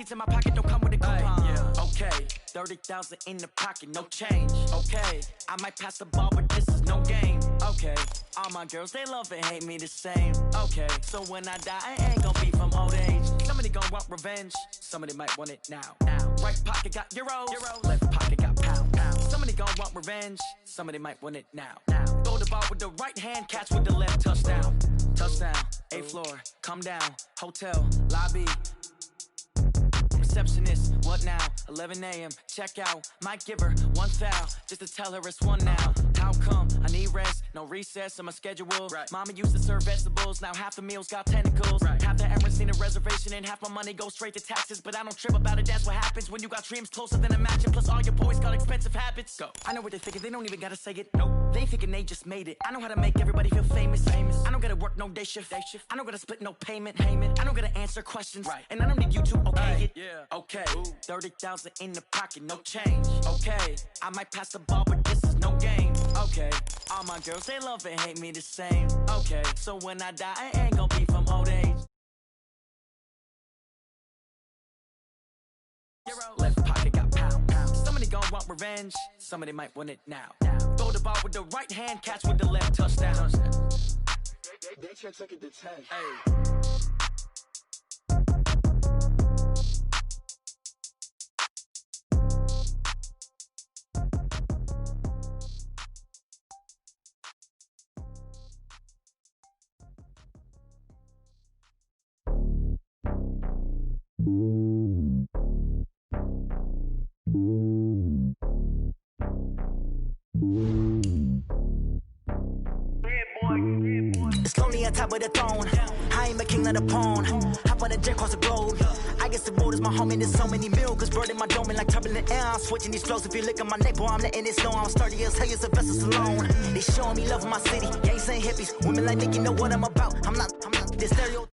In my pocket don't come with a coupon. Yeah. Okay, 30,000 in the pocket, no change. Okay, I might pass the ball, but this is no game. Okay, all my girls, they love and hate me the same. Okay, so when I die, I ain't gon' be from old age. Somebody gon' want revenge, somebody might want it now. Right pocket got euros, left pocket got pound. Somebody gon' want revenge, somebody might want it now. Throw the ball with the right hand, catch with the left, touchdown. Touchdown, 8th floor, come down, hotel, lobby. Receptionist, what now? 11 a.m. check out. Might give her one foul just to tell her it's one now. How come? I need rest, no recess in my schedule. Right. Mama used to serve vegetables, now half the meals got tentacles. Right. Half the errands need a reservation and half my money goes straight to taxes. But I don't trip about it, that's what happens when you got dreams closer than imagine. Plus all your boys got expensive habits. Go. I know what they thinking, they don't even gotta say it. Nope. They thinking they just made it. I know how to make everybody feel famous. I don't gotta work no day shift. I don't gotta split no payment. I don't gotta answer questions. Right. And I don't need you to okay it. Yeah. Okay, 30,000 in the pocket, no change. Okay, I might pass the ball, but this is no game. Okay, all my girls, they love and hate me the same. Okay, so when I die, I ain't gon' be from old age. Left pocket got pound. Somebody gon' want revenge, somebody might want it now. Throw the ball with the right hand, catch with the left, touchdown. They check it to 10. Hey. It's lonely on top of the throne. I ain't a king of the pawn. Hop on a jet across the globe. I guess the road is my home and there's so many milk. Bird in my dome and like turbulent air. I'm switching these flows. If you look at my neck, boy, I'm letting it snow. I'm sturdy as hell as a vessel alone. They showing me love in my city. Gangs ain't hippies. Women like Nick, you know what I'm about. I'm not the stereo.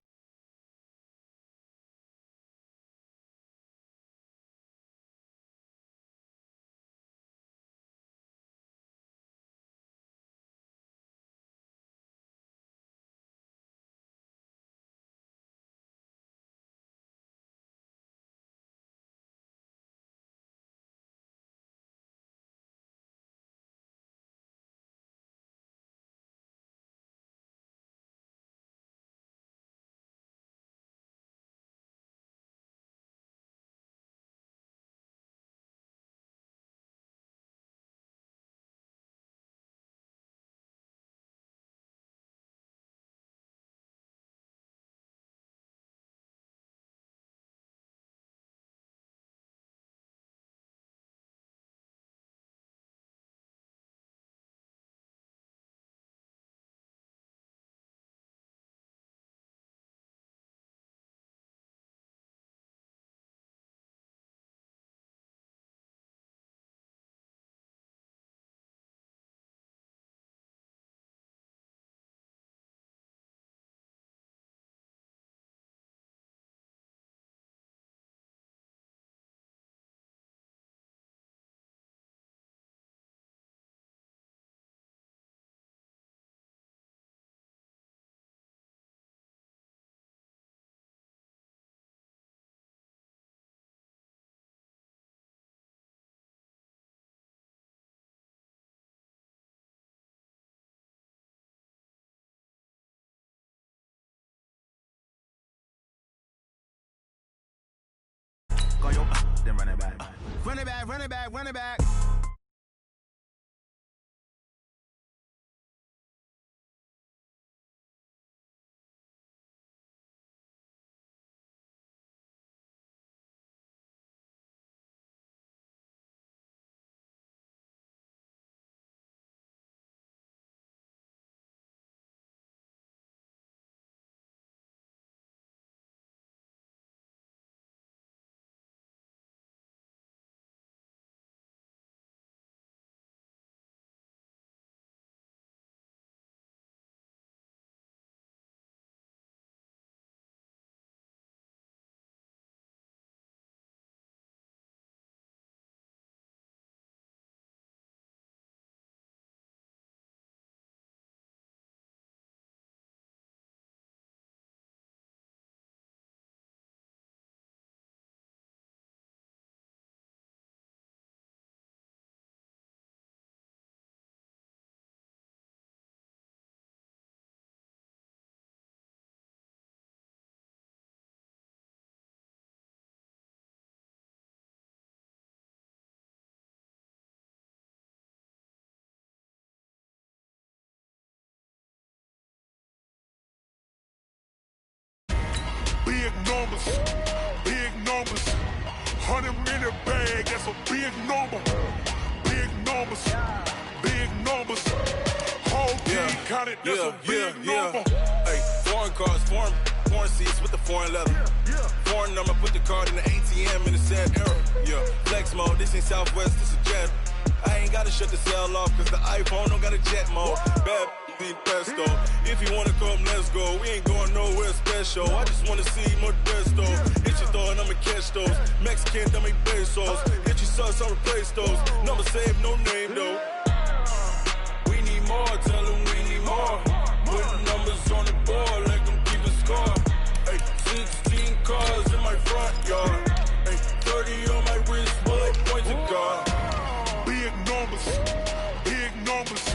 Go yo, then run it back. Run it back, run it back, run it back. big numbers, big numbers. 100 minute bag, that's a big number. Big numbers, big numbers. Whole team counted, that's a big number. Hey, foreign cars, foreign seats with the foreign leather. Foreign number, put the card in the ATM in the sad era. Yeah, flex mode, this ain't Southwest, this is jet. I ain't gotta shut the cell off, cause the iPhone don't got a jet mode. Bad pesto. If you wanna come, let's go. We ain't going nowhere special. I just wanna see Modesto. Hit your throw and I'ma catch those. Mexican, dummy pesos. Hit your sus, I'll replace those. Number saved, no name though. We need more, tell them we need more. Put numbers on the board, let them keep a score. Hey, 16 cars in my front yard. Hey, 30 on my wrist, bullet points of God. Big numbers, big numbers.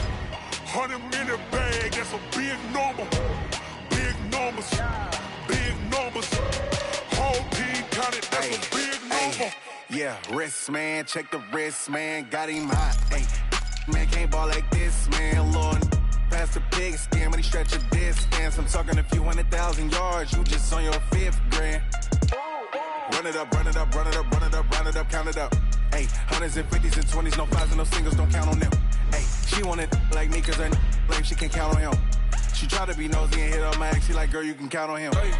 100 minute bag, that's a big number. Big numbers, big numbers. Whole team counted, that's a big number. Yeah, wrist man, check the wrist man, got him hot. Hey, man can't ball like this, man. Lord, past the pig skin, when he stretch a distance. I'm talking a few 100,000 yards, you just on your 5th grand. Run it up, run it up, run it up, run it up, run it up, count it up. Hey, hundreds and 50s and 20s, no 5s and no singles, don't count on them. Hey, she wanted like me cause her blame, she can count on him. She tried to be nosy and hit on my ex, she like, girl, you can count on him. Hey,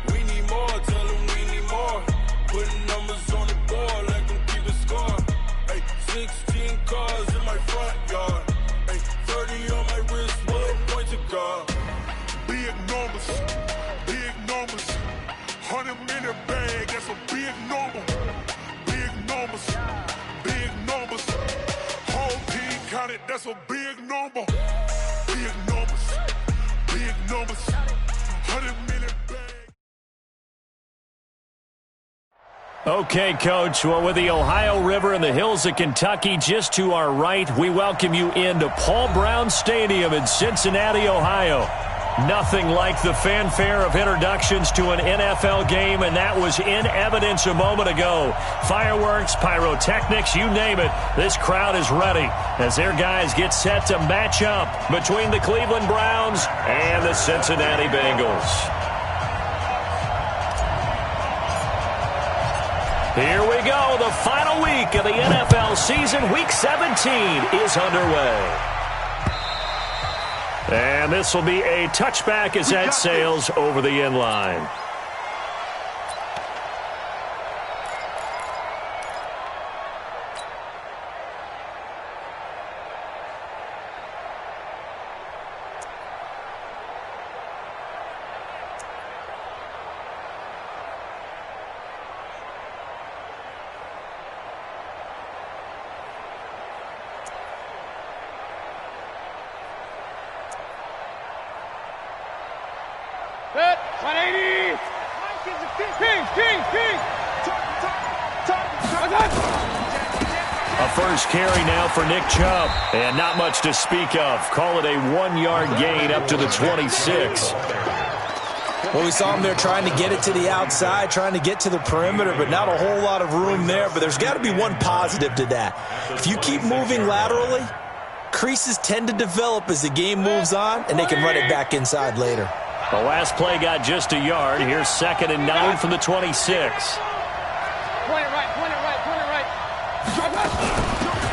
we need more, tell them we need more. Putting numbers on the board, let them keep a score. Hey, 16 cars in my front yard. Hey, 30 on my wrist, bullet points of God. Big numbers, big numbers. 100 minute bag, that's a big number. Big numbers, big numbers. Whole team counted, that's a big number. Big numbers, big numbers. 100 minute bag. Okay, Coach. Well, with the Ohio River and the hills of Kentucky just to our right, we welcome you into Paul Brown Stadium in Cincinnati, Ohio. Nothing like the fanfare of introductions to an NFL game, and that was in evidence a moment ago. Fireworks, pyrotechnics, you name it. This crowd is ready as their guys get set to match up between the Cleveland Browns and the Cincinnati Bengals. Here we go. The final week of the NFL season. Week 17 is underway. And this will be a touchback as that sails over the end line. A first carry now for Nick Chubb, and not much to speak of. Call it a 1-yard gain up to the 26. Well, we saw him there trying to get it to the outside, trying to get to the perimeter, but not a whole lot of room there. But there's got to be one positive to that. If you keep moving laterally, creases tend to develop as the game moves on, and they can run it back inside later. The last play got just a yard. Here's 2nd and 9 from the 26. Point it right, point it right, point it right.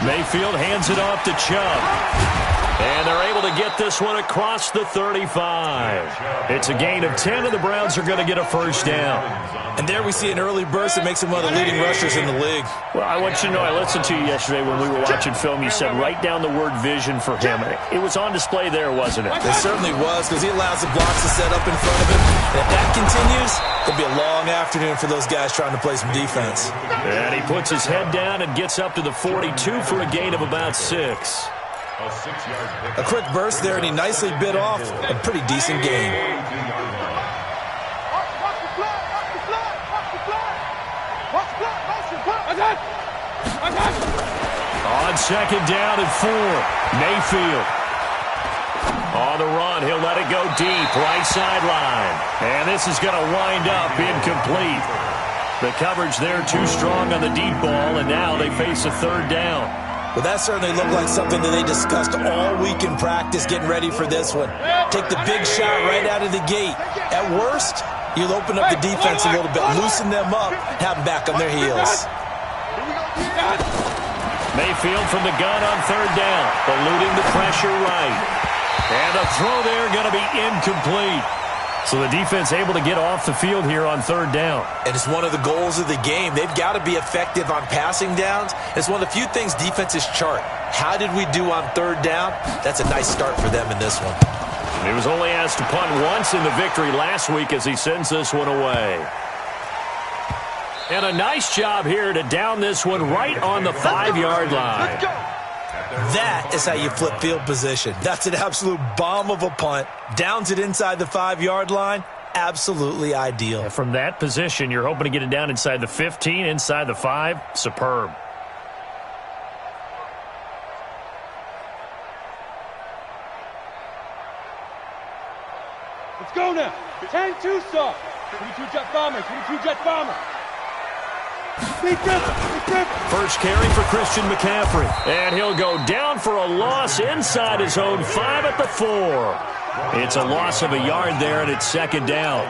Mayfield hands it off to Chubb. And they're able to get this one across the 35. It's a gain of 10, and the Browns are going to get a first down. And there we see an early burst that makes him one of the leading rushers in the league. Well, I want you to know, I listened to you yesterday when we were watching film. You said write down the word vision for him. It was on display there, wasn't it? It certainly was, because he allows the blocks to set up in front of him. And if that continues, it'll be a long afternoon for those guys trying to play some defense. And he puts his head down and gets up to the 42 for a gain of about 6. A quick burst there, and he nicely bit off a pretty decent gain. On 2nd down and 4, Mayfield. On the run, he'll let it go deep, right sideline. And this is going to wind up incomplete. The coverage there too strong on the deep ball, and now they face a 3rd down. Well, that certainly looked like something that they discussed all week in practice, getting ready for this one. Take the big shot right out of the gate. At worst, You'll open up the defense a little bit, loosen them up, have them back on their heels. Mayfield from the gun on third down, eluding the pressure right. And the throw there going to be incomplete. So the defense able to get off the field here on third down. And it's one of the goals of the game. They've got to be effective on passing downs. It's one of the few things defenses chart. How did we do on third down? That's a nice start for them in this one. He was only asked to punt once in the victory last week as he sends this one away. And a nice job here to down this one right on the 5-yard line. That is how you flip field position. That's an absolute bomb of a punt. Downs it inside the 5-yard line. Absolutely ideal. And from that position, you're hoping to get it down inside the 15, inside the 5. Superb. Let's go now. 10-2 soft. 22 jet bomber. 22 jet bomber. First carry for Christian McCaffrey. And he'll go down for a loss inside his own 5 at the 4. It's a loss of a yard there, and it's second down.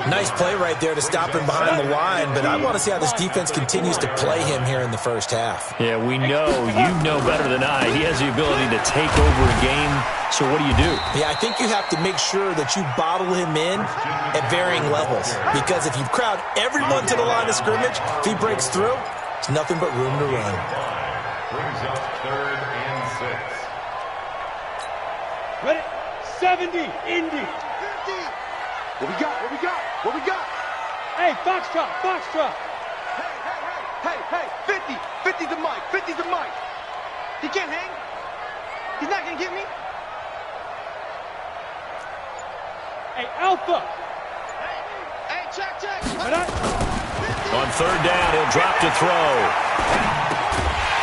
Nice play right there to stop him behind the line, but I want to see how this defense continues to play him here in the first half. Yeah, we know, you know better than I, he has the ability to take over a game. So what do you do? Yeah, I think you have to make sure that you bottle him in at varying levels. Because if you crowd everyone to the line of scrimmage, if he breaks through, it's nothing but room to run. Brings up 3rd and 6. Ready? 70, Indy. 50. What we got? What we got? What we got? Hey, Foxtrot, Foxtrot. Hey, 50. 50's the mic. 50's the mic. He can't hang. He's not going to get me. Hey, Alpha. Hey, check. On third down, he'll drop to throw.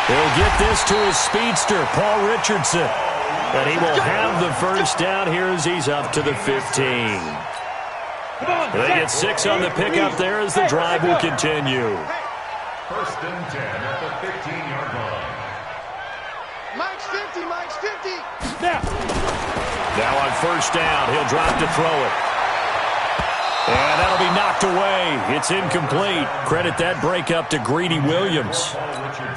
He'll get this to his speedster, Paul Richardson. And he will have the first down here as he's up to the 15. They get 6 on the pickup there as the drive will continue. 1st and 10 at the 15-yard line. Mike's 50. Now on first down, he'll drop to throw it. And that'll be knocked away. It's incomplete. Credit that breakup to Greedy Williams.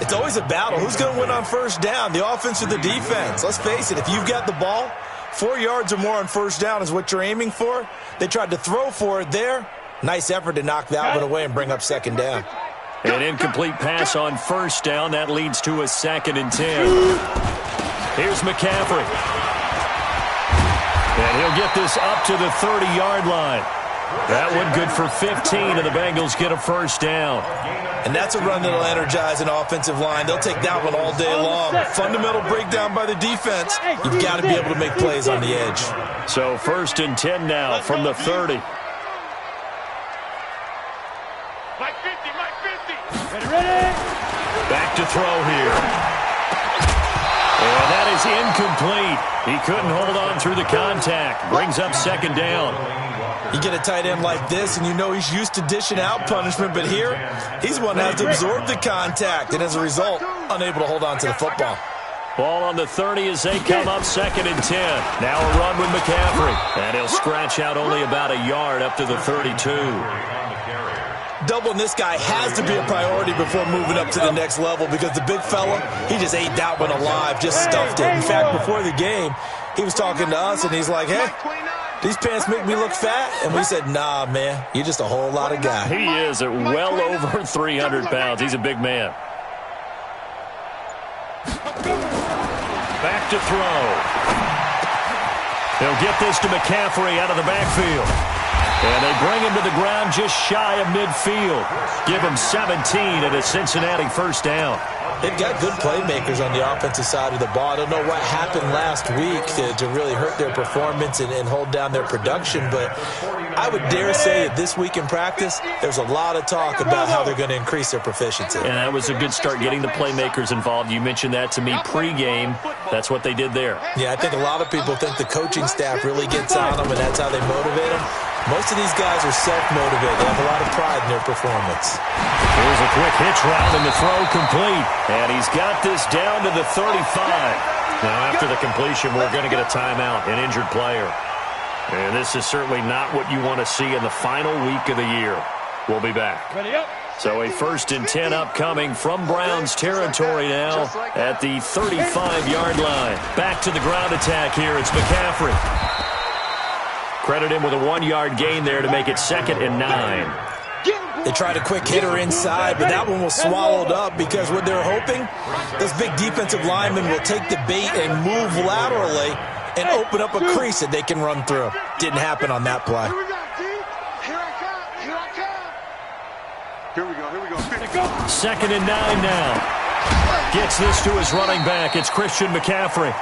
It's always a battle. Who's going to win on first down, the offense or the defense? Let's face it, if you've got the ball, 4 yards or more on first down is what you're aiming for. They tried to throw for it there. Nice effort to knock that one away and bring up second down. An incomplete pass on first down. That leads to a 2nd and 10. Here's McCaffrey. And he'll get this up to the 30-yard line. That one good for 15, and the Bengals get a first down. And that's a run that'll energize an offensive line. They'll take that one all day long. Fundamental breakdown by the defense. You've got to be able to make plays on the edge. So 1st and 10 now from the 30. Mike 50. Ready. Back to throw here. And that is incomplete. He couldn't hold on through the contact. Brings up second down. You get a tight end like this, and you know he's used to dishing out punishment, but here, he's one that has to absorb the contact, and as a result, unable to hold on to the football. Ball on the 30 as they come up 2nd and 10. Now a run with McCaffrey. And he'll scratch out only about a yard up to the 32. Doubling this guy has to be a priority before moving up to the next level because the big fella, he just ate that one alive, just stuffed it. In fact, before the game, he was talking to us, and he's like, hey, these pants make me look fat? And we said, nah, man, you're just a whole lot of guy. He is at well over 300 pounds. He's a big man. Back to throw. He'll get this to McCaffrey out of the backfield. And they bring him to the ground just shy of midfield. Give him 17 at a Cincinnati first down. They've got good playmakers on the offensive side of the ball. I don't know what happened last week to really hurt their performance and hold down their production, but I would dare say that this week in practice, there's a lot of talk about how they're going to increase their proficiency. And that was a good start getting the playmakers involved. You mentioned that to me pregame. That's what they did there. Yeah, I think a lot of people think the coaching staff really gets on them, and that's how they motivate them. Most of these guys are self-motivated. They have a lot of pride in their performance. Here's a quick hitch route and the throw complete. And he's got this down to the 35. Now after the completion, we're going to get a timeout, an injured player. And this is certainly not what you want to see in the final week of the year. We'll be back. Ready up. So a 1st and 10 upcoming from Browns territory now at the 35-yard line. Back to the ground attack here. It's McCaffrey. Credit him with a 1-yard gain there to make it 2nd and 9. They tried a quick hitter inside, but that one was swallowed up because what they're hoping, those big defensive linemen will take the bait and move laterally and open up a crease that they can run through. Didn't happen on that play. Here we go. 2nd and 9 now. Gets this to his running back. It's Christian McCaffrey.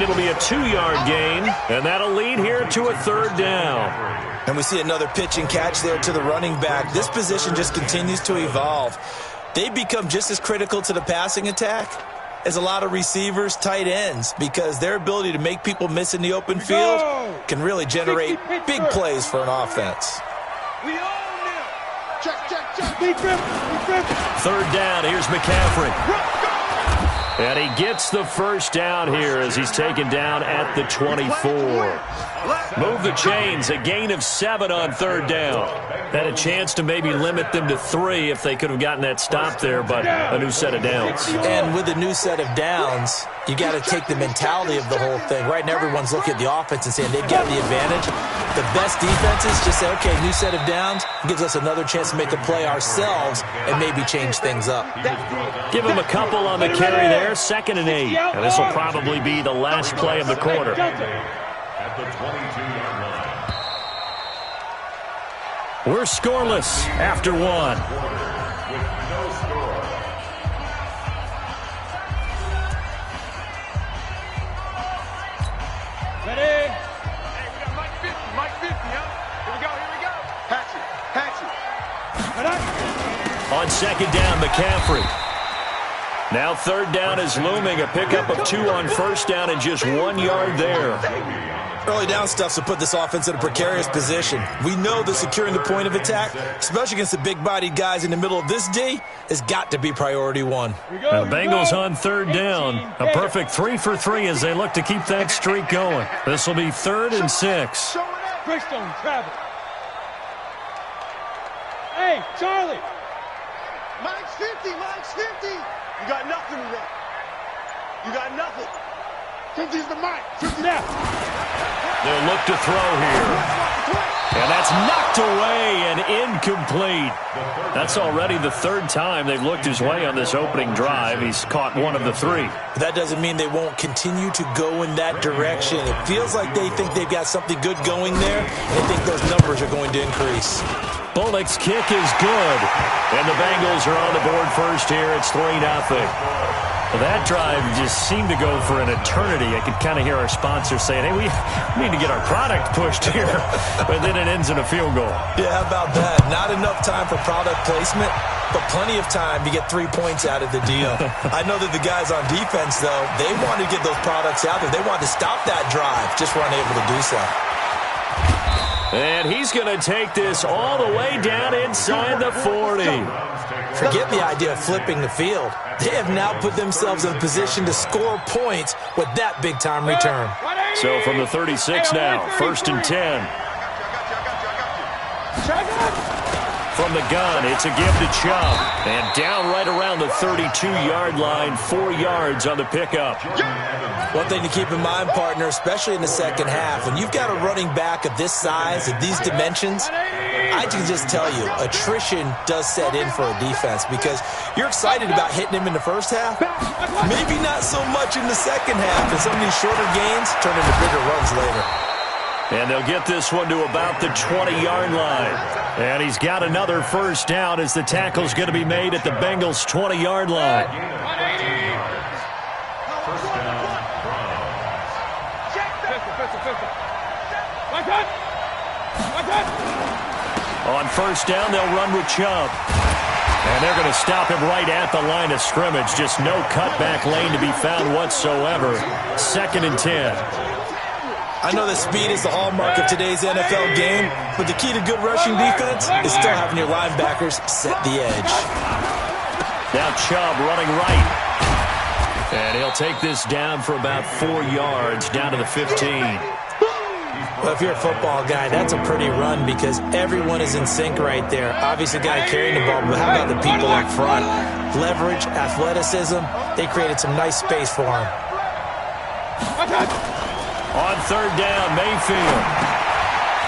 It'll be a 2-yard gain, and that'll lead here to a 3rd down. And we see another pitch and catch there to the running back. This position just continues to evolve. They become just as critical to the passing attack as a lot of receivers, tight ends, because their ability to make people miss in the open field can really generate big plays for an offense. We own them. Check. 3rd down. Here's McCaffrey. And he gets the 1st down here as he's taken down at the 24. Move the chains, a gain of 7 on 3rd down. Had a chance to maybe limit them to 3 if they could have gotten that stop there, but a new set of downs. And with a new set of downs, you got to take the mentality of the whole thing. Right now, everyone's looking at the offense and saying they've got the advantage. The best defenses just say, okay, new set of downs gives us another chance to make a play ourselves and maybe change things up. Give him a couple on the carry there, 2nd and 8. And this will probably be the last play of the quarter. At the 22-yard line. We're scoreless after 1. With no score. Ready. Hey, we got Mike 50, huh? Here we go. Hatchet. On 2nd down, McCaffrey. Now 3rd down is looming. A pickup of 2 on 1st down and just 1 yard there. Early down stuff to put this offense in a precarious position. We know that securing the point of attack, especially against the big-bodied guys in the middle of this D, has got to be priority 1. The Bengals on 3rd down. A perfect 3 for 3 as they look to keep that streak going. This will be 3rd and 6. Brickstone, travel. Hey, Charlie. Mike's 50. You got nothing today. You got nothing. 50's the Mike. 50 now. They'll look to throw here. And that's knocked away and incomplete. That's already the 3rd time they've looked his way on this opening drive. He's caught 1 of the 3. That doesn't mean they won't continue to go in that direction. It feels like they think they've got something good going there, and they think those numbers are going to increase. Bullock's kick is good. And the Bengals are on the board first here. It's 3-0. Well, that drive just seemed to go for an eternity. I could kind of hear our sponsor saying, hey, we need to get our product pushed here. But then it ends in a field goal. Yeah, how about that? Not enough time for product placement, but plenty of time to get 3 points out of the deal. I know that the guys on defense, though, they want to get those products out there. They want to stop that drive, just weren't able to do so. And he's going to take this all the way down inside the 40. Forget the idea of flipping the field. They have now put themselves in a position to score points with that big-time return. So from the 36 now, 1st and 10. From the gun, it's a give to Chubb. And down right around the 32-yard line, 4 yards on the pickup. One thing to keep in mind, partner, especially in the second half, when you've got a running back of this size, of these dimensions, I can just tell you, attrition does set in for a defense because you're excited about hitting him in the first half. Maybe not so much in the second half, and some of these shorter gains turn into bigger runs later. And they'll get this one to about the 20-yard line. And he's got another 1st down as the tackle's going to be made at the Bengals' 20-yard line. First down, On 1st down, they'll run with Chubb. And they're going to stop him right at the line of scrimmage. Just no cutback lane to be found whatsoever. 2nd and 10. I know that speed is the hallmark of today's NFL game, but the key to good rushing defense is still having your linebackers set the edge. Now Chubb running right. And he'll take this down for about 4 yards, down to the 15. Well, if you're a football guy, that's a pretty run because everyone is in sync right there. Obviously, the guy carrying the ball, but how about the people up front? Leverage, athleticism, they created some nice space for him. On third down, Mayfield.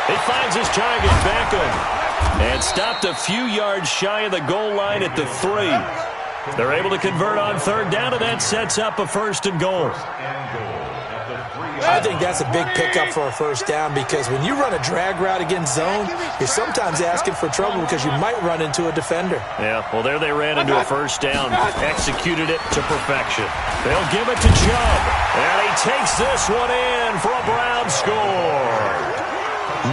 He finds his target, Beckham. And stopped a few yards shy of the goal line at the 3. They're able to convert on third down, and that sets up a 1st and goal. I think that's a big pickup for a first down because when you run a drag route against zone, you're sometimes asking for trouble because you might run into a defender. Yeah, well, there they ran into a first down, executed it to perfection. They'll give it to Chubb, and he takes this one in for a Brown score.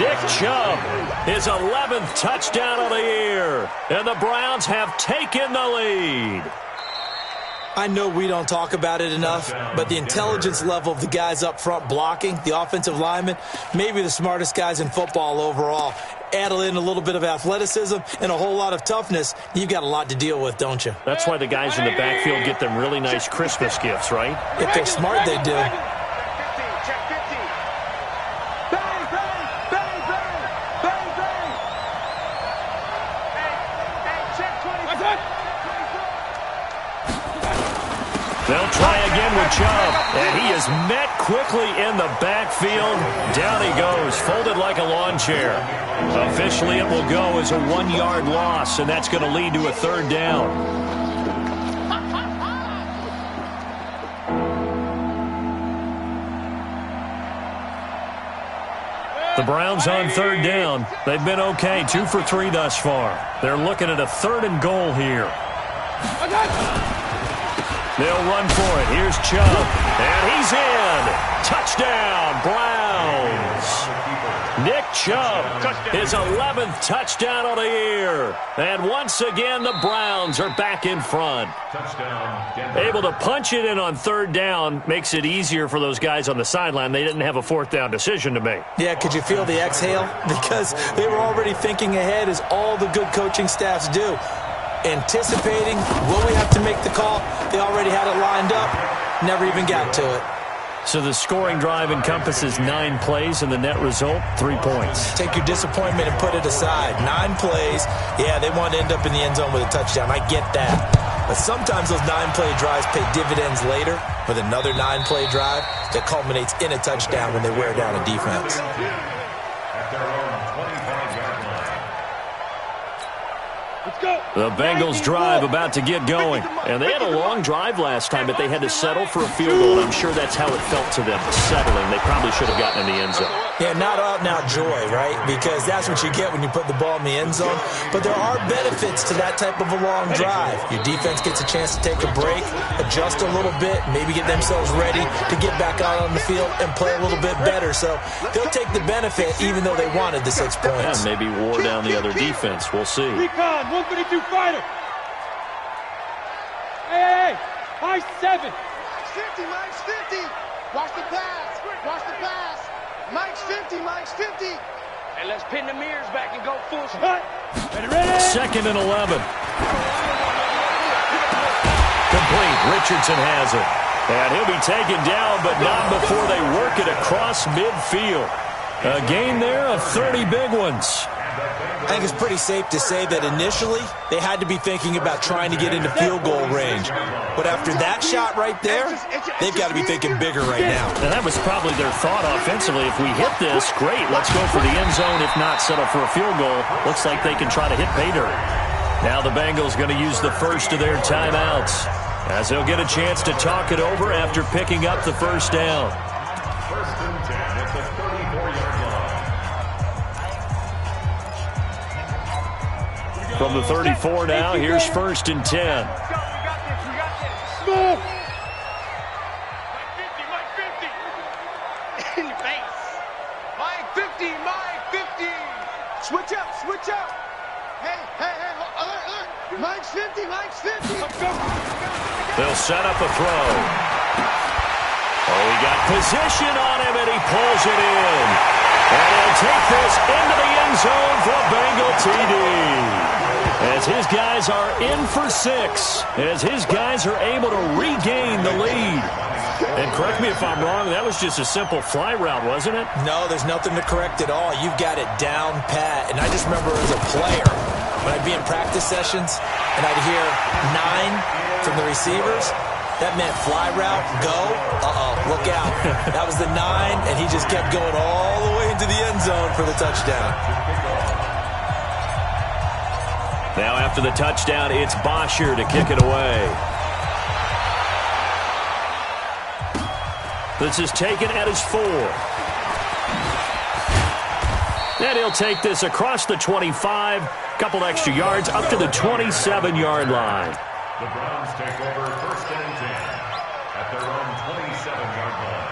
Nick Chubb, his 11th touchdown of the year, and the Browns have taken the lead. I know we don't talk about it enough, but the intelligence level of the guys up front blocking, the offensive linemen, maybe the smartest guys in football overall. Add in a little bit of athleticism and a whole lot of toughness, you've got a lot to deal with, don't you? That's why the guys in the backfield get them really nice Christmas gifts, right? If they're smart, they do. They'll try again with Chubb, and he is met quickly in the backfield. Down he goes, folded like a lawn chair. Officially, it will go as a 1-yard loss, and that's going to lead to a third down. The Browns on third down. They've been okay, 2 for 3 thus far. They're looking at a 3rd and goal here. They'll run for it. Here's Chubb, and he's in. Touchdown, Browns. Nick Chubb, his 11th touchdown of the year. And once again, the Browns are back in front. Able to punch it in on third down makes it easier for those guys on the sideline. They didn't have a 4th down decision to make. Yeah, could you feel the exhale? Because they were already thinking ahead, as all the good coaching staffs do. Anticipating, will we have to make the call? They already had it lined up, never even got to it. So the scoring drive encompasses 9 plays, and the net result, 3 points. Take your disappointment and put it aside. 9 plays, yeah, they want to end up in the end zone with a touchdown. I get that. But sometimes those 9-play drives pay dividends later with another 9-play drive that culminates in a touchdown when they wear down a defense. The Bengals drive about to get going. And they had a long drive last time, but they had to settle for a field goal, and I'm sure that's how it felt to them, settling. They probably should have gotten in the end zone. Yeah, not out-and-out joy, right? Because that's what you get when you put the ball in the end zone. But there are benefits to that type of a long drive. Your defense gets a chance to take a break, adjust a little bit, maybe get themselves ready to get back out on the field and play a little bit better. So they'll take the benefit even though they wanted the 6 points. Yeah, maybe wore down the other defense. We'll see. Recon, 132 fighter. Hey, high 7. Mike's 50. Watch the pass. Watch the pass. Mike's 50. Mike's 50. And let's pin the mirrors back and go full speed. Ready? 2nd and 11. Complete. Richardson has it. And he'll be taken down, but not before they work it across midfield. A gain there of 30 big ones. I think it's pretty safe to say that initially they had to be thinking about trying to get into field goal range. But after that shot right there, they've got to be thinking bigger right now. And that was probably their thought offensively. If we hit this, great, let's go for the end zone. If not, settle for a field goal. Looks like they can try to hit pay dirt. Now the Bengals going to use the first of their timeouts, as they'll get a chance to talk it over after picking up the first down. 1st and 10 at the 34-yard line. From the 34 now, here's 1st and 10. We got this. Move. Mike 50. In your face. Mike 50. Mike 50. Switch up. Switch up. Hey. Alert. Mike's 50. Mike's 50. Let's go. They'll set up a throw. Oh, he got position on him, and he pulls it in. And he'll take this into the end zone for a Bengal TD. as his guys are in for 6, as his guys are able to regain the lead. And correct me if I'm wrong, that was just a simple fly route, wasn't it? No, there's nothing to correct at all. You've got it down pat. And I just remember as a player, when I'd be in practice sessions and I'd hear 9 from the receivers, that meant fly route, go, look out. That was the 9, and he just kept going all the way into the end zone for the touchdown. Now after the touchdown, it's Bosher to kick it away. This is taken at his 4. And he'll take this across the 25, couple extra yards up to the 27-yard line. The Browns take over 1st and 10 at their own 27-yard line.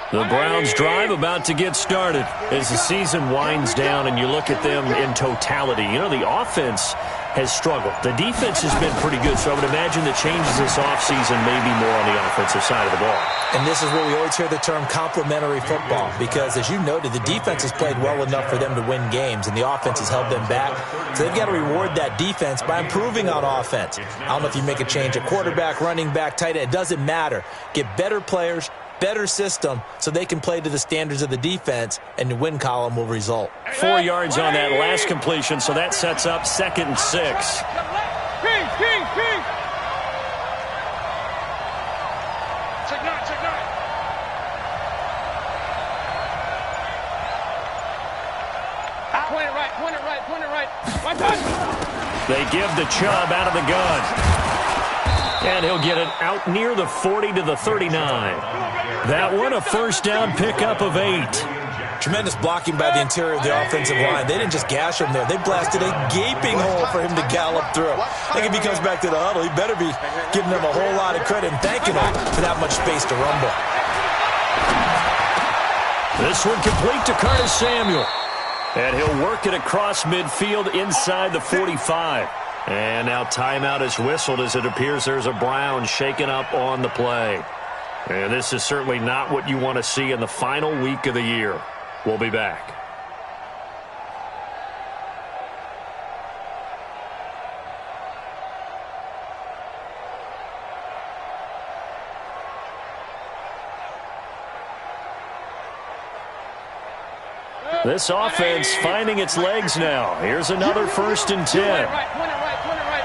The Browns drive about to get started as the season winds down and you look at them in totality. You know, the offense has struggled. The defense has been pretty good, so I would imagine the changes this offseason may be more on the offensive side of the ball. And this is where we always hear the term complementary football because, as you noted, the defense has played well enough for them to win games, and the offense has held them back. So they've got to reward that defense by improving on offense. I don't know if you make a change at quarterback, running back, tight end. It doesn't matter. Get better players, better system, so they can play to the standards of the defense, and the win column will result. 4 yards on that last completion, so that sets up 2nd and 6. King. Check 9. Point it right. My touch. They give the Chubb out of the gun. And he'll get it out near the 40 to the 39. That one a first down pickup of 8. Tremendous blocking by the interior of the offensive line. They didn't just gash him there. They blasted a gaping hole for him to gallop through. I think if he comes back to the huddle, he better be giving them a whole lot of credit and thanking them for that much space to rumble. This one complete to Curtis Samuel. And he'll work it across midfield inside the 45. And now timeout is whistled as it appears there's a Brown shaken up on the play. And this is certainly not what you want to see in the final week of the year. We'll be back. This offense finding its legs now. Here's another 1st and 10. Point it right.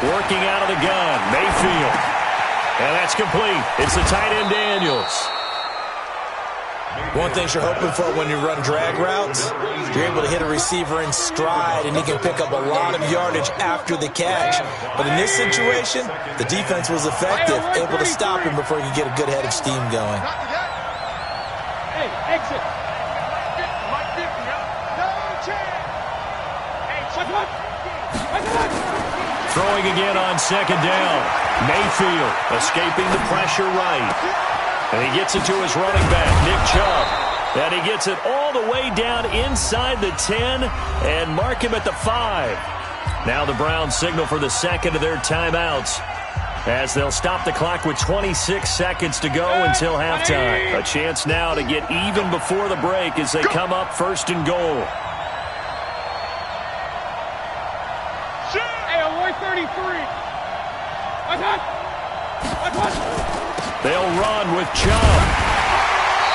Working out of the gun, Mayfield. And that's complete. It's the tight end Daniels. One thing you're hoping for when you run drag routes, you're able to hit a receiver in stride, and he can pick up a lot of yardage after the catch. But in this situation, the defense was effective, able to stop him before he could get a good head of steam going. Hey, exit. Mike 50, no chance. Hey, check one. Throwing again on 2nd down. Mayfield escaping the pressure right. And he gets it to his running back, Nick Chubb. And he gets it all the way down inside the 10 and mark him at the 5. Now the Browns signal for the second of their timeouts as they'll stop the clock with 26 seconds to go until halftime. A chance now to get even before the break as they come up 1st and goal. Hey, Aloy 33. They'll run with Chubb.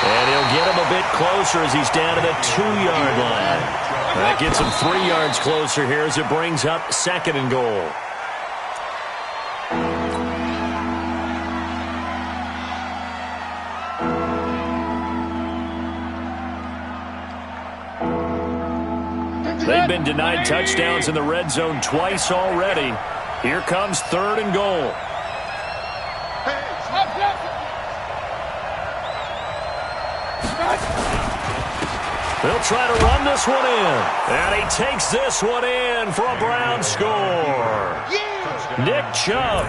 And he'll get him a bit closer as he's down to the 2-yard line. That gets him 3 yards closer here as it brings up 2nd and goal. They've been denied touchdowns in the red zone twice already. Here comes 3rd and goal. They'll try to run this one in. And he takes this one in for a Brown score. Nick Chubb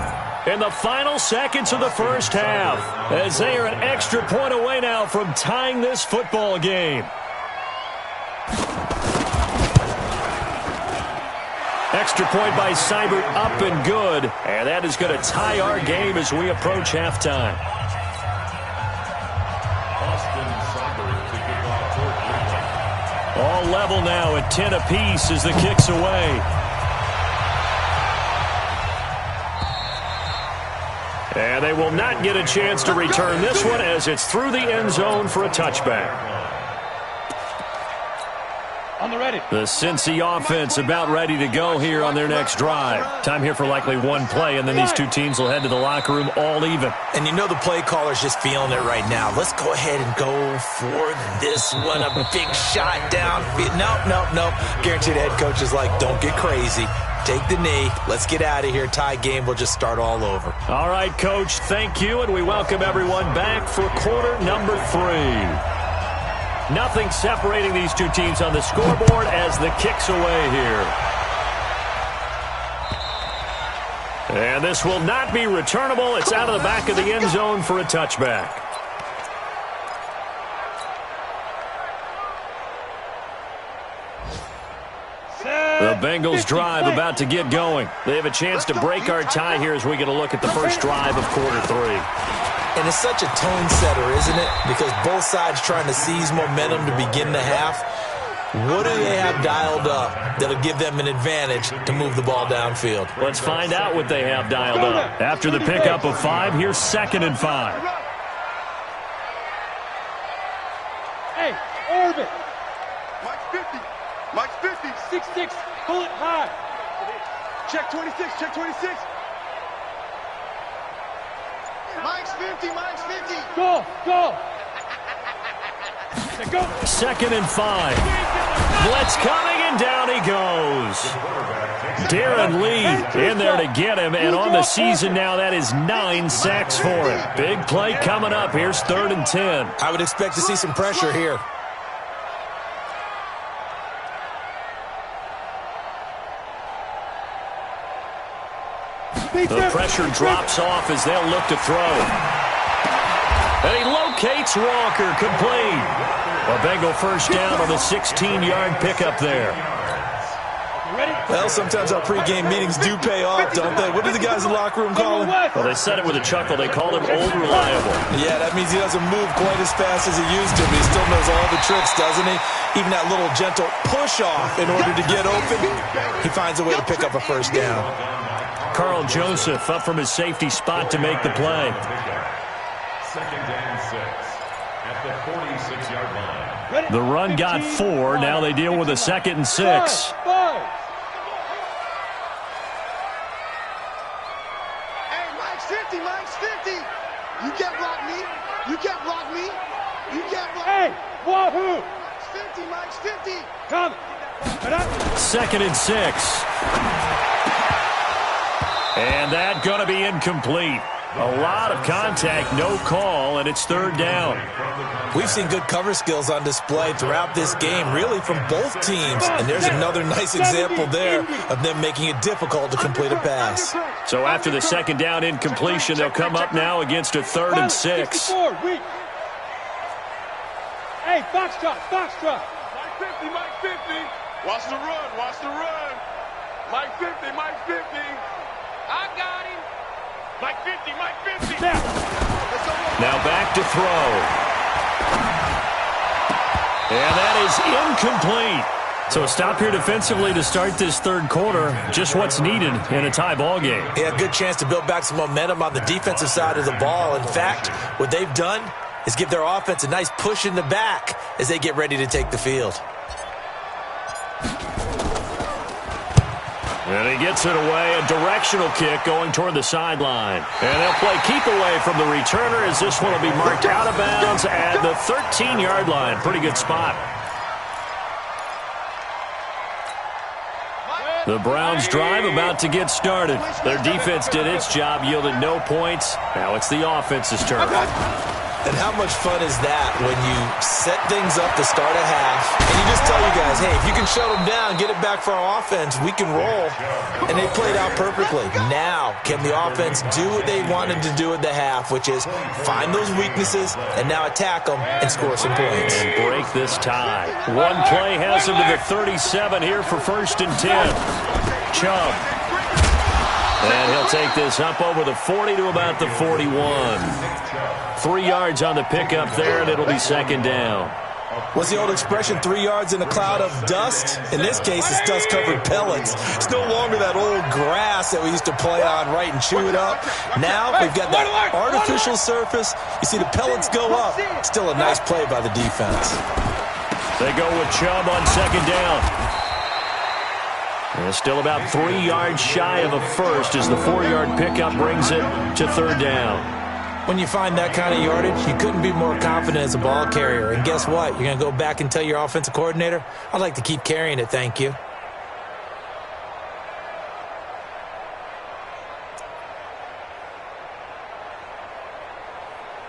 in the final seconds of the first half, as they are an extra point away now from tying this football game. Extra point by Seibert, up and good. And that is going to tie our game as we approach halftime. All level now at 10 apiece as the kick's away. And they will not get a chance to return this one as it's through the end zone for a touchback. On the ready. The Cincy offense about ready to go here on their next drive. Time here for likely one play, and then these two teams will head to the locker room all even. And you know the play caller's just feeling it right now. Let's go ahead and go for this one. A big shot down. Nope. Guaranteed head coach is like, don't get crazy. Take the knee. Let's get out of here. Tie game will just start all over. All right, Coach, thank you, and we welcome everyone back for quarter number 3. Nothing separating these two teams on the scoreboard as the kick's away here. And this will not be returnable. It's out of the back of the end zone for a touchback. The Bengals drive about to get going. They have a chance to break our tie here as we get a look at the first drive of quarter 3. And it's such a tone setter, isn't it? Because both sides trying to seize momentum to begin the half. What do they have dialed up that'll give them an advantage to move the ball downfield? Let's find out what they have dialed up. After the pickup of 5, here's 2nd and 5. Hey, Orbit. Mike's 50. Mike's 50. 6-6. Pull it high. Check 26. Check 26. Mike's 50. Mike's 50. Go. Go. 2nd and 5. Blitz coming, and down he goes. Darren Lee in there to get him, and on the season now, that is 9 sacks for him. Big play coming up. Here's 3rd and 10. I would expect to see some pressure here. The pressure drops off as they'll look to throw. And he locates Walker, complete. A Bengal first down on the 16-yard pickup there. Well, sometimes our pregame meetings do pay off, don't they? What do the guys in the locker room call him? Well, they said it with a chuckle. They called him Old Reliable. Yeah, that means he doesn't move quite as fast as he used to, but he still knows all the tricks, doesn't he? Even that little gentle push-off in order to get open, he finds a way to pick up a first down. Carl Joseph up from his safety spot to make the play. 2nd and 6 at the 46-yard line. The run got 4. Now they deal with a 2nd and 6. Hey, Mike's 50. Mike's 50. You can't block me. You can't block me. You can't block me. Hey, wahoo. Mike's 50. Mike's 50. Come. 2nd and 6. And that going to be incomplete. A lot of contact, no call, and it's 3rd down. We've seen good cover skills on display throughout this game, really from both teams. And there's another nice example there of them making it difficult to complete a pass. So after the 2nd down incompletion, they'll come up now against a 3rd and 6. Hey, Foxtrot. Mike 50. Mike 50. Watch the run. Watch the run. Mike 50. Mike 50. I got him. Mike 50, Mike 50. Now back to throw. And that is incomplete. So a stop here defensively to start this 3rd quarter. Just what's needed in a tie ball game. Yeah, good chance to build back some momentum on the defensive side of the ball. In fact, what they've done is give their offense a nice push in the back as they get ready to take the field. And he gets it away, a directional kick going toward the sideline. And they'll play keep away from the returner as this one will be marked out of bounds at the 13-yard line. Pretty good spot. The Browns drive about to get started. Their defense did its job, yielded no points. Now it's the offense's turn. And how much fun is that when you set things up to start a half and you just tell you guys, hey, if you can shut them down, get it back for our offense, we can roll. And they played out perfectly. Now, can the offense do what they wanted to do at the half, which is find those weaknesses and now attack them and score some points. And break this tie. One play has him to the 37 here for 1st and 10. Chubb. And he'll take this up over the 40 to about the 41. 3 yards on the pickup there, and it'll be 2nd down. What's the old expression, 3 yards in a cloud of dust? In this case, it's dust-covered pellets. It's no longer that old grass that we used to play on, right, and chew it up. Now we've got that artificial surface. You see the pellets go up. Still a nice play by the defense. They go with Chubb on 2nd down. And still about 3 yards shy of a first as the 4-yard pickup brings it to 3rd down. When you find that kind of yardage, you couldn't be more confident as a ball carrier. And guess what? You're going to go back and tell your offensive coordinator, I'd like to keep carrying it, thank you.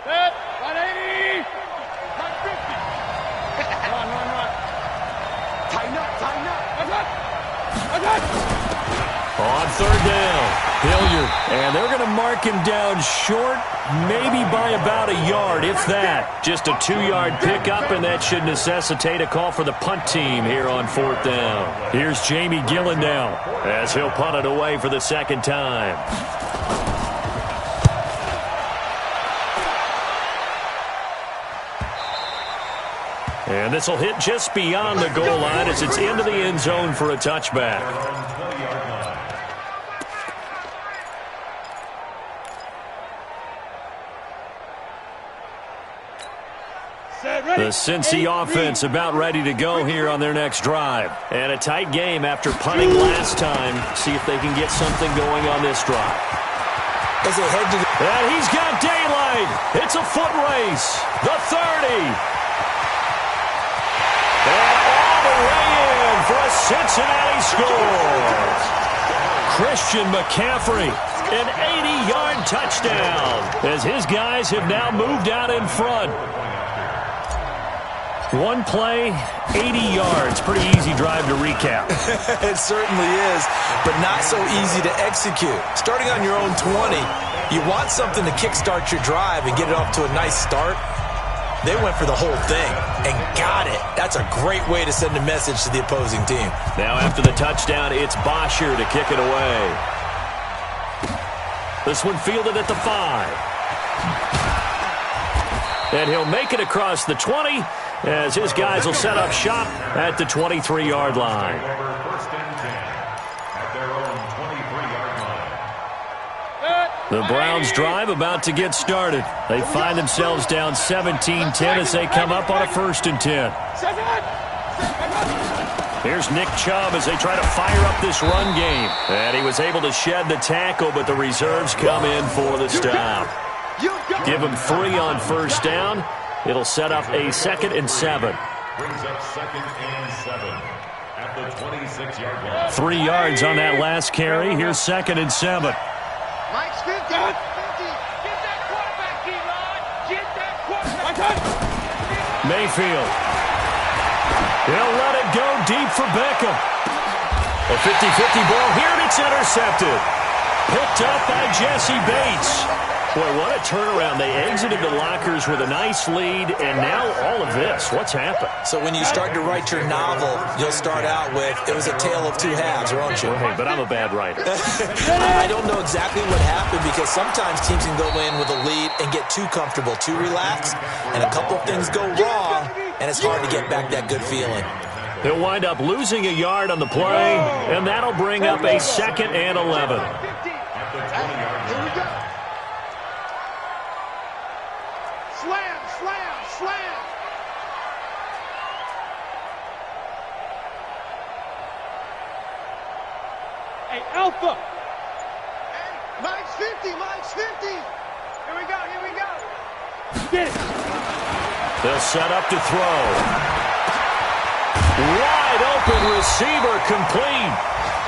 Set, 180, 150. Run. Tighten up. On 3rd down, Hilliard. And they're going to mark him down short, maybe by about a yard, if that. Just a 2-yard pickup, and that should necessitate a call for the punt team here on 4th down. Here's Jamie Gillen now as he'll punt it away for the 2nd time. And this will hit just beyond the goal line as it's into the end zone for a touchback. The Cincy offense about ready to go here on their next drive. And a tight game after punting last time. See if they can get something going on this drive. As they head to the... And he's got daylight. It's a foot race. The 30. And all the way in for a Cincinnati score. Christian McCaffrey, an 80-yard touchdown as his guys have now moved out in front. One play, 80 yards. Pretty easy drive to recap. It certainly is, but not so easy to execute. Starting on your own 20, you want something to kickstart your drive and get it off to a nice start. They went for the whole thing and got it. That's a great way to send a message to the opposing team. Now after the touchdown, it's Bosher to kick it away. This one fielded at the 5. And he'll make it across the 20 as his guys will set up shop at the 23-yard line. The Browns drive about to get started. They find themselves down 17-10 as they come up on a 1st and 10. Here's Nick Chubb as they try to fire up this run game. And he was able to shed the tackle, but the reserves come in for the stop. Give him 3 on 1st down. It'll set up a 2nd and 7. Brings up 2nd and 7 at the 26-yard line. 3 yards on that last carry. Here's 2nd and 7. Mike's 50. 50. Get that quarterback, Elon. Get that quarterback. Mayfield. He'll let it go deep for Beckham. A 50-50 ball here, and it's intercepted. Picked up by Jesse Bates. Boy, what a turnaround. They exited the lockers with a nice lead, and now all of this. What's happened? So when you start to write your novel, you'll start out with, it was a tale of 2 halves, won't you? Hey, but I'm a bad writer. I don't know exactly what happened because sometimes teams can go in with a lead and get too comfortable, too relaxed, and a couple of things go wrong, and it's hard to get back that good feeling. He'll wind up losing a yard on the play, and that'll bring up a 2nd and 11. Slam. Hey, Alpha. Hey, Mike's 50. Here we go. Get it. They'll set up to throw. Wide open receiver complete.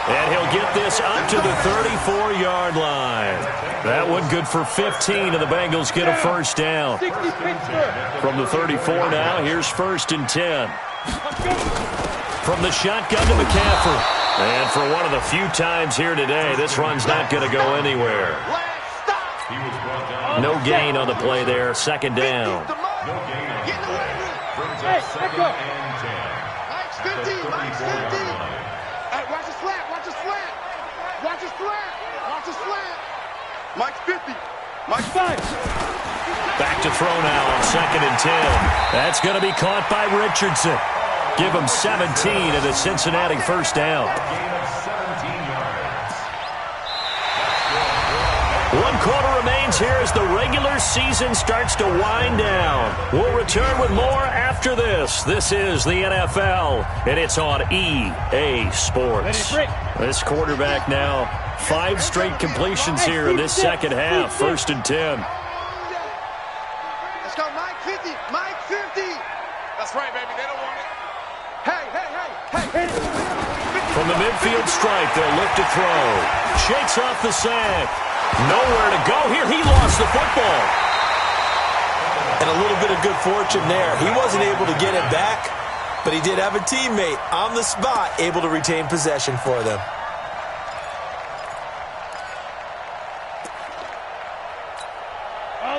And he'll get this up to the 34-yard line. That one good for 15, and the Bengals get a first down. From the 34 now, here's 1st and 10. From the shotgun to McCaffrey. And for one of the few times here today, this run's not going to go anywhere. No gain on the play there. 2nd down. Hey, let's go. Mike's 50, Mike's 50. Hey, watch his flat, watch his flat. Watch his flat, watch his flat. Mike's 50, Mike's 5. Back to throw now on 2nd and 10. That's going to be caught by Richardson. Give him 17 at the Cincinnati first down. 1 quarter remains here as the regular season starts to wind down. We'll return with more after this. This is the NFL, and it's on EA Sports. This quarterback now, 5 straight completions here in this second half. 1st and 10. Let's go, Mike 50, Mike 50. That's right, baby, they don't want it. Hey, hey, hey, hey. From the midfield stripe, they'll look to throw. Shakes off the sack. Nowhere to go here. He lost the football. And a little bit of good fortune there. He wasn't able to get it back, but he did have a teammate on the spot able to retain possession for them.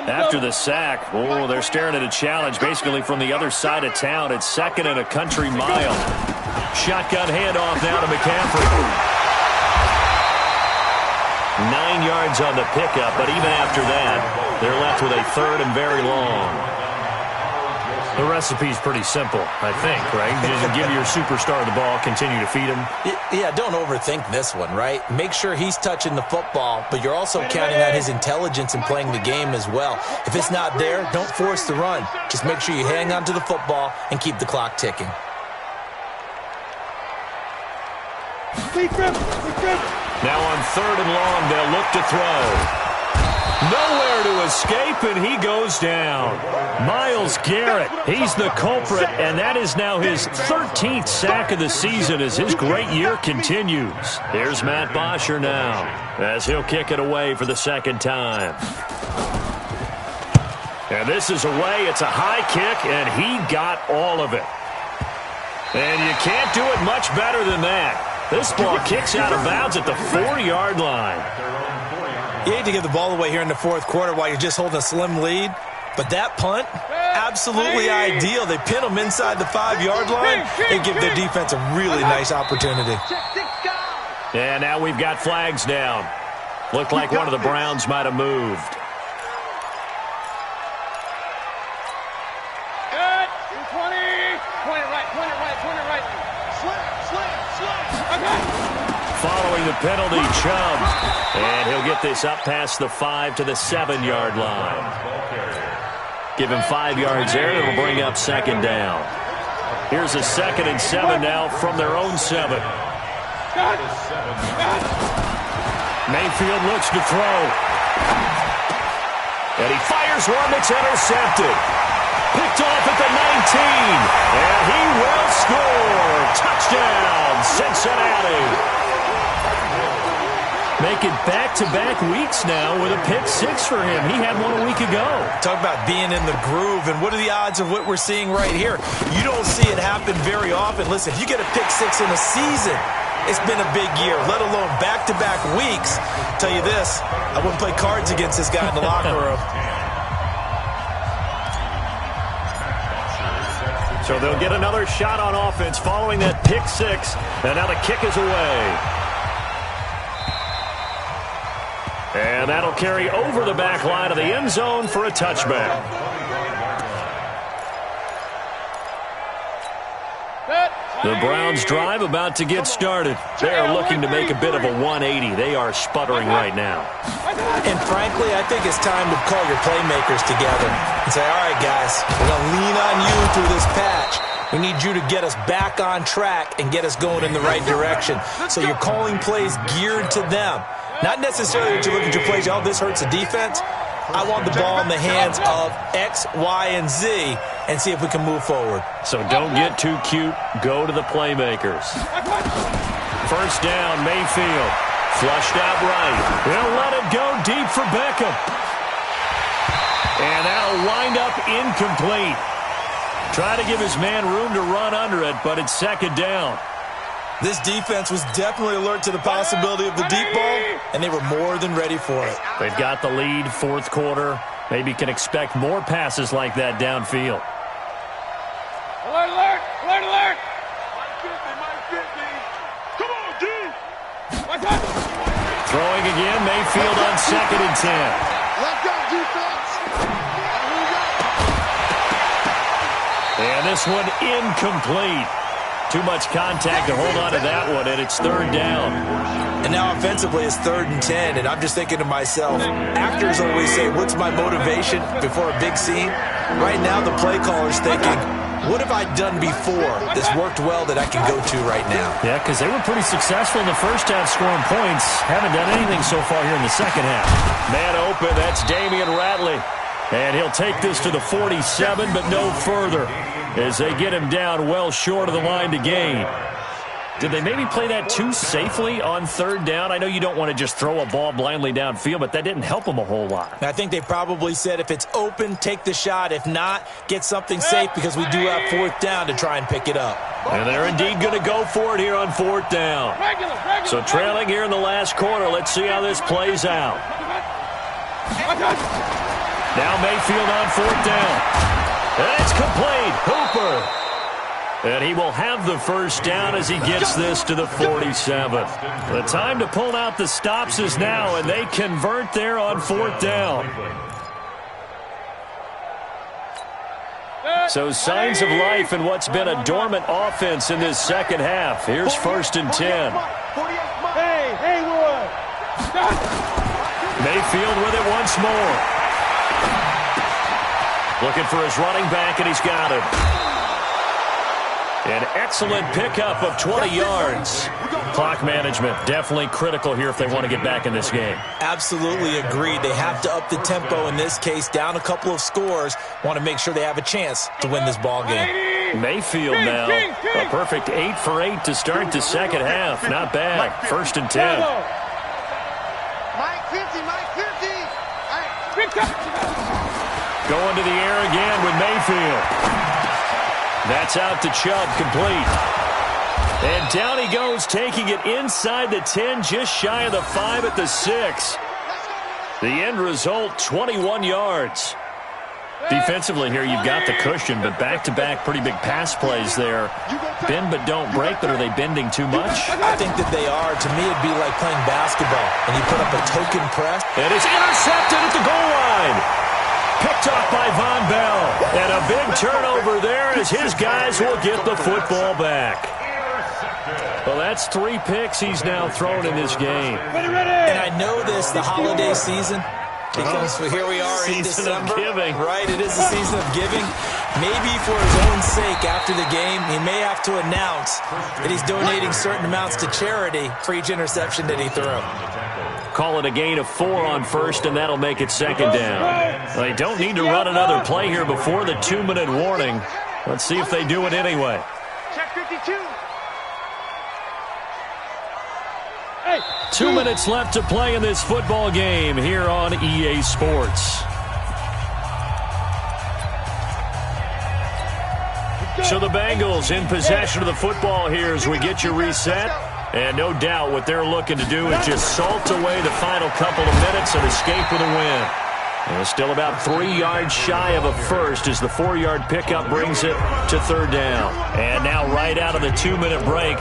After the sack, oh, they're staring at a challenge basically from the other side of town. It's 2nd and a country mile. Shotgun handoff now to McCaffrey. 9 yards on the pickup, but even after that, they're left with a 3rd and very long. The recipe's pretty simple, I think, right? Just give your superstar the ball, continue to feed him. Yeah, don't overthink this one, right? Make sure he's touching the football, but you're also counting on his intelligence in playing the game as well. If it's not there, don't force the run. Just make sure you hang on to the football and keep the clock ticking. Now on 3rd and long, they'll look to throw. Nowhere to escape, and he goes down. Myles Garrett, he's the culprit, and that is now his 13th sack of the season as his great year continues. Here's Matt Bosher now as he'll kick it away for the 2nd time. And this is away. It's a high kick, and he got all of it. And you can't do it much better than that. This ball kicks out of bounds at the 4-yard line. You hate to give the ball away here in the 4th quarter while you're just holding a slim lead, but that punt, absolutely ideal. They pin them inside the 5-yard line and give their defense a really nice opportunity. And now we've got flags down. Looked like one of the Browns might have moved. Good. 20. Point it right, point it right, point it right. Following the penalty, Chubb. And he'll get this up past the 5 to the 7-yard line. Give him 5 yards there. It'll bring up 2nd down. Here's a 2nd and 7 now from their own 7. Mayfield looks to throw. And he fires one that's intercepted. Picked off at the 19. And he will score. Touchdown, Cincinnati. Making back-to-back weeks now with a pick 6 for him. He had one a week ago. Talk about being in the groove, and what are the odds of what we're seeing right here? You don't see it happen very often. Listen, if you get a pick 6 in a season, it's been a big year, let alone back-to-back weeks. I'll tell you this, I wouldn't play cards against this guy in the locker room. So they'll get another shot on offense following that pick 6, and now the kick is away. And that'll carry over the back line of the end zone for a touchback. The Browns drive about to get started. They're looking to make a bit of a 180. They are sputtering right now. And frankly, I think it's time to call your playmakers together and say, all right, guys, we're going to lean on you through this patch. We need you to get us back on track and get us going in the right direction. So you're calling plays geared to them. Not necessarily that you look at your plays, oh, this hurts the defense. I want the ball in the hands of X, Y, and Z and see if we can move forward. So don't get too cute. Go to the playmakers. First down, Mayfield. Flushed out right. He'll let it go deep for Beckham. And that'll wind up incomplete. Try to give his man room to run under it, but it's second down. This defense was definitely alert to the possibility of the deep ball, and they were more than ready for it. They've got the lead, fourth quarter. Maybe can expect more passes like that downfield. Alert, alert, alert, alert. Mike 50. Come on, D. Watch out. Throwing again, Mayfield on 2nd and 10. Let's go, defense. And this one incomplete. Too much contact to hold on to that one, and it's third down. And now offensively it's 3rd and 10, and I'm just thinking to myself, actors always say, what's my motivation before a big scene? Right now the play caller's thinking, what have I done before that's worked well that I can go to right now? Yeah, because they were pretty successful in the first half scoring points. Haven't done anything so far here in the second half. Man open, that's Damian Ratley. And he'll take this to the 47, but no further, as they get him down well short of the line to gain. Did they maybe play that too safely on third down? I know you don't want to just throw a ball blindly downfield, but that didn't help them a whole lot. I think they probably said if it's open, take the shot. If not, get something safe because we do have 4th down to try and pick it up. And they're indeed going to go for it here on 4th down. So trailing here in the last quarter. Let's see how this plays out. Now Mayfield on 4th down. And it's complete. Hooper. And he will have the first down as he gets this to the 47. The time to pull out the stops is now, and they convert there on 4th down. So signs of life in what's been a dormant offense in this second half. Here's 1st and 10. Hey, Haywood. Mayfield with it once more. Looking for his running back, and he's got him. An excellent pickup of 20 yards. Clock management definitely critical here if they want to get back in this game. Absolutely agreed. They have to up the tempo in this case, down a couple of scores. Want to make sure they have a chance to win this ball game. Mayfield now, a perfect 8 for 8 to start the second half. Not bad. 1st and 10. Mike 50, Mike 50. Going to the air again with Mayfield. That's out to Chubb, complete. And down he goes, taking it inside the 10, just shy of the 5 at the 6. The end result, 21 yards. Defensively here, you've got the cushion, but back-to-back pretty big pass plays there. Bend but don't break, but are they bending too much? I think that they are. To me, it'd be like playing basketball, and you put up a token press. And it's intercepted at the goal line. Picked off by Von Bell. And a big turnover there as his guys will get the football back. Well, that's 3 picks he's now thrown in this game. And I know this, the holiday season, because here we are in December. Season of giving. Right, it is the season of giving. Maybe for his own sake after the game, he may have to announce that he's donating certain amounts to charity for each interception that he threw. Call it a gain of 4 on 1st, and that'll make it 2nd down. They don't need to run another play here before the 2-minute warning. Let's see if they do it anyway. Check 52. 2 minutes left to play in this football game here on EA Sports. So the Bengals in possession of the football here as we get you reset. And no doubt what they're looking to do is just salt away the final couple of minutes and escape with a win. And still about 3 yards shy of a first as the 4-yard pickup brings it to 3rd down. And now right out of the 2-minute break,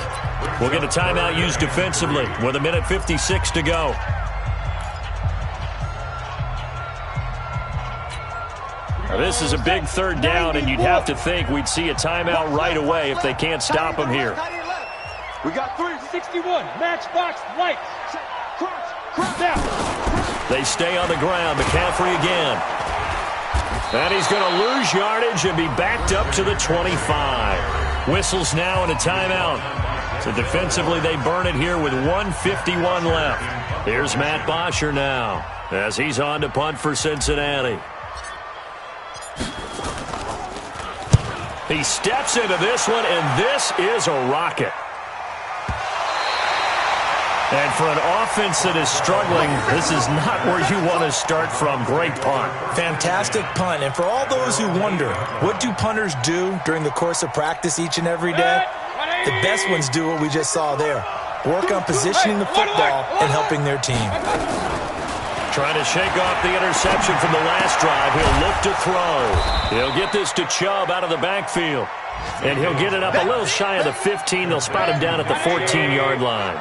we'll get a timeout used defensively with 1:56 to go. Now this is a big 3rd down, and you'd have to think we'd see a timeout right away if they can't stop them here. We got 361. Matchbox lights. Cross down. They stay on the ground. McCaffrey again. And he's going to lose yardage and be backed up to the 25. Whistles now and a timeout. So defensively they burn it here with 1:51 left. Here's Matt Bosher now as he's on to punt for Cincinnati. He steps into this one, and this is a rocket. And for an offense that is struggling, this is not where you want to start from. Great punt. Fantastic punt. And for all those who wonder, what do punters do during the course of practice each and every day? The best ones do what we just saw there. Work on positioning the football and helping their team. Trying to shake off the interception from the last drive. He'll look to throw. He'll get this to Chubb out of the backfield. And he'll get it up a little shy of the 15. They'll spot him down at the 14-yard line.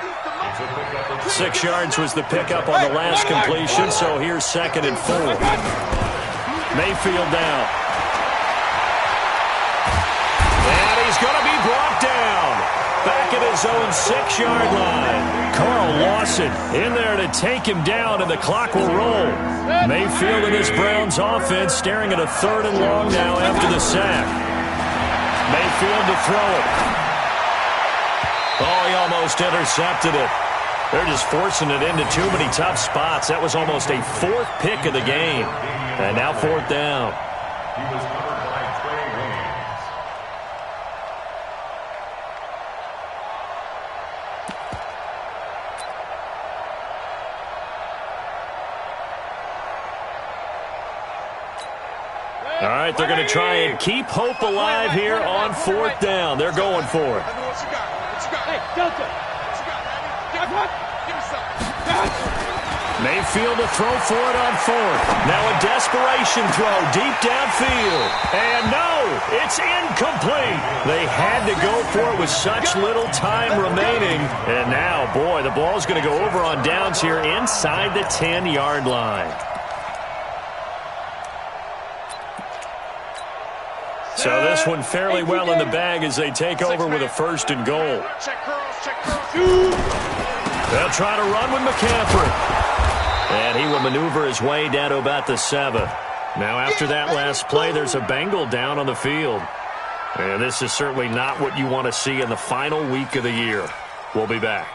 6 yards was the pickup on the last completion, so here's 2nd and 4. Mayfield down. And he's going to be brought down. Back at his own 6-yard line. Carl Lawson in there to take him down, and the clock will roll. Mayfield and this Browns offense staring at a 3rd and long now after the sack. Mayfield to throw it. Oh, he almost intercepted it. They're just forcing it into too many tough spots. That was almost a 4th pick of the game. And now 4th down. He was covered by Trey Williams. All right, they're going to try and keep hope alive here on 4th down. They're going for it. Hey, Delta. Mayfield to throw for it on 4th. Now a desperation throw deep downfield. And no, it's incomplete. They had to go for it with such little time remaining. And now, boy, the ball's going to go over on downs here inside the 10-yard line. So this one fairly well in the bag as they take over with a 1st and goal. They'll try to run with McCaffrey. And he will maneuver his way down to about the 7. Now after that last play, there's a Bengal down on the field. And this is certainly not what you want to see in the final week of the year. We'll be back.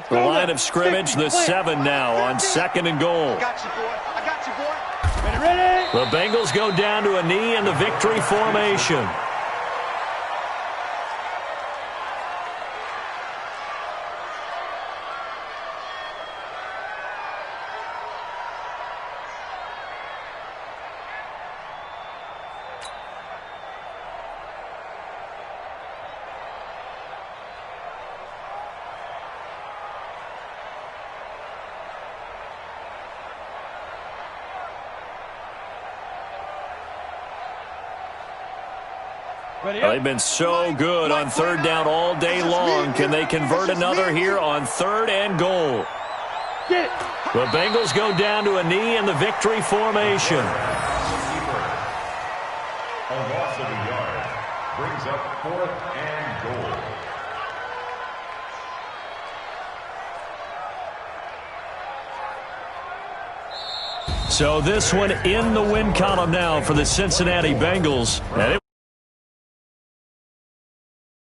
The line of scrimmage, the 7 now on 2nd and goal. I got you, boy. I got you, boy. Ready? The Bengals go down to a knee in the victory formation. They've been so good on 3rd down all day long. Can they convert another here on 3rd and goal? The Bengals go down to a knee in the victory formation. A loss of a yard brings up 4th and goal. So this one in the win column now for the Cincinnati Bengals. And